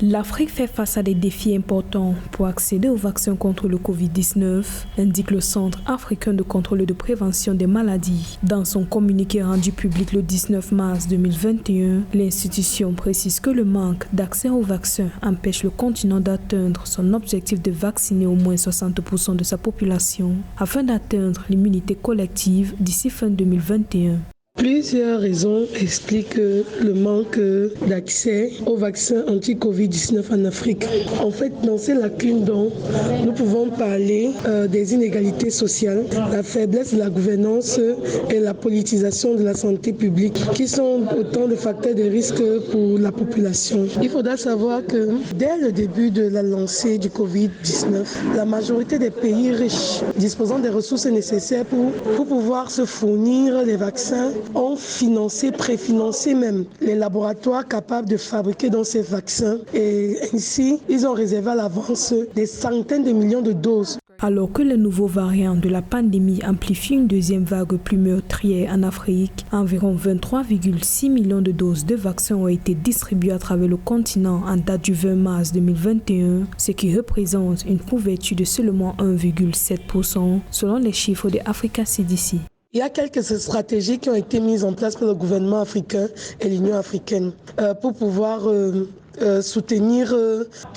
L'Afrique fait face à des défis importants pour accéder au vaccin contre le Covid-19, indique le Centre africain de contrôle et de prévention des maladies. Dans son communiqué rendu public le 19 mars 2021, l'institution précise que le manque d'accès au vaccin empêche le continent d'atteindre son objectif de vacciner au moins 60% de sa population afin d'atteindre l'immunité collective d'ici fin 2021. Plusieurs raisons expliquent le manque d'accès au vaccin anti-Covid-19 en Afrique. En fait, dans ces lacunes, nous pouvons parler des inégalités sociales, la faiblesse de la gouvernance et la politisation de la santé publique, qui sont autant de facteurs de risque pour la population. Il faudra savoir que dès le début de la lancée du Covid-19, la majorité des pays riches disposant des ressources nécessaires pour pouvoir se fournir les vaccins ont préfinancé même les laboratoires capables de fabriquer dans ces vaccins et ainsi ils ont réservé à l'avance des centaines de millions de doses. Alors que les nouveaux variants de la pandémie amplifient une deuxième vague plus meurtrière en Afrique, environ 23,6 millions de doses de vaccins ont été distribuées à travers le continent en date du 20 mars 2021, ce qui représente une couverture de seulement 1,7% selon les chiffres de Africa CDC. Il y a quelques stratégies qui ont été mises en place par le gouvernement africain et l'Union africaine pour pouvoir soutenir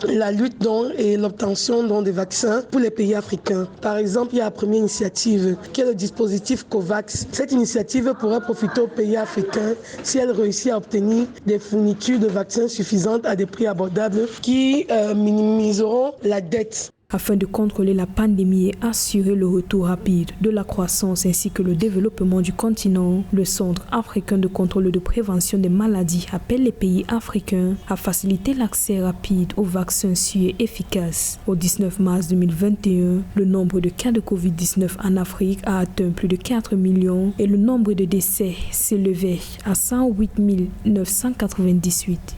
la lutte et l'obtention des vaccins pour les pays africains. Par exemple, il y a la première initiative qui est le dispositif COVAX. Cette initiative pourrait profiter aux pays africains si elle réussit à obtenir des fournitures de vaccins suffisantes à des prix abordables qui minimiseront la dette. Afin de contrôler la pandémie et assurer le retour rapide de la croissance ainsi que le développement du continent, le Centre africain de contrôle et de prévention des maladies appelle les pays africains à faciliter l'accès rapide aux vaccins sûrs et efficaces. Au 19 mars 2021, le nombre de cas de Covid-19 en Afrique a atteint plus de 4 millions et le nombre de décès s'élevait à 108 998.